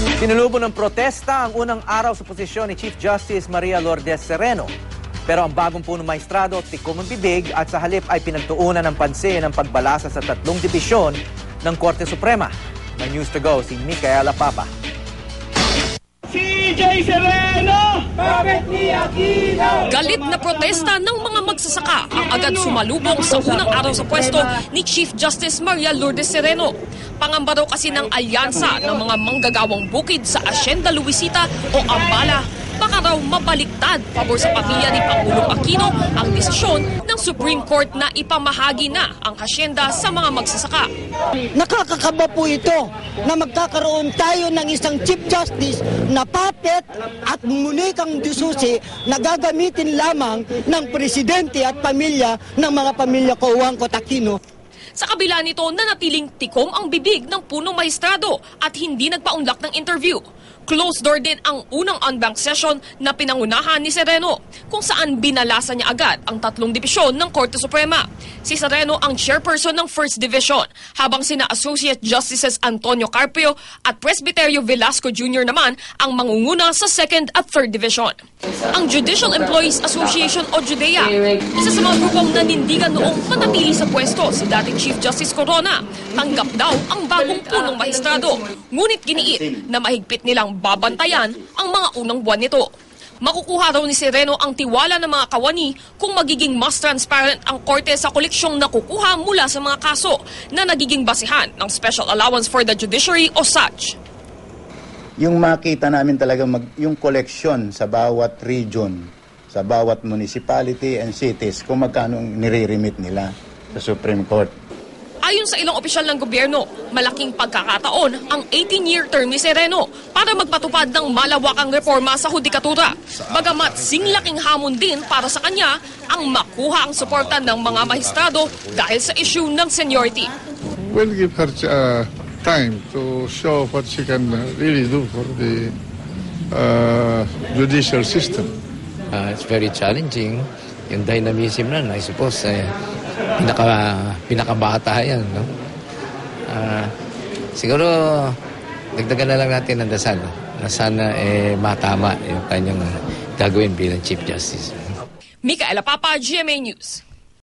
Sinulubong ng protesta ang unang araw sa posisyon ni Chief Justice Maria Lourdes Sereno. Pero ang bagong punong maestrado, tikom ang bibig at sa halip ay pinagtuunan ng pansin ang pagbalasa sa 3 dibisyon ng Korte Suprema. May news to go si Micaela Papa. CJ Sereno! Bakit ni Aquino? Galit na protesta ng mga magsasaka ang agad sumalubong sa unang araw sa pwesto ni Chief Justice Maria Lourdes Sereno. Pangamba raw kasi ng alyansa ng mga manggagawang bukid sa Hacienda Luisita o Ambala. Baka raw mabaliktad pabor sa pamilya ni Pangulong Aquino ang desisyon ng Supreme Court na ipamahagi na ang hacienda sa mga magsasaka. Nakakakaba po ito na magkakaroon tayo ng isang Chief Justice na puppet at munikang disusi na gagamitin lamang ng presidente at pamilya ng mga pamilya Cojuangco Aquino. Sa kabila nito, nanatiling tikom ang bibig ng punong maestrado at hindi nagpaunlak ng interview. Closed door din ang unang on-bank session na pinangunahan ni Sereno, kung saan binalasa niya agad ang 3 dibisyon ng Korte Suprema. Si Sereno ang chairperson ng First Division, habang sina Associate Justices Antonio Carpio at Presbiterio Velasco Jr. naman ang mangunguna sa Second at Third Division. Ang Judicial Employees Association o JUDEA, isa sa mga grupong nanindigan noong manatili sa pwesto si dating Chief Justice Corona, tanggap daw ang bagong punong maestrado. Ngunit giniit na mahigpit nilang babantayan ang mga unang buwan nito. Makukuha raw ni Sereno ang tiwala ng mga kawani kung magiging mas transparent ang korte sa koleksyong nakukuha mula sa mga kaso na nagiging basihan ng Special Allowance for the Judiciary o SAJ. Yung makita namin talaga yung koleksyon sa bawat region, sa bawat municipality and cities, kung magkano nire-remit nila sa Supreme Court. Ayon sa ilang opisyal ng gobyerno, malaking pagkakataon ang 18-year term ni Sereno para magpatupad ng malawakang reforma sa hudikatura. Bagamat singlaking hamon din para sa kanya ang makuha ang suporta ng mga mahistrado dahil sa issue ng seniority. We'll give her time to show what she can really do for the judicial system. It's very challenging. Yung dynamism na, I suppose, pinakabata yan, no? Siguro, dagdagan na lang natin ang dasal, no? Na sana matama yung kanyang gagawin bilang Chief Justice. Micaela Papa, GMA News.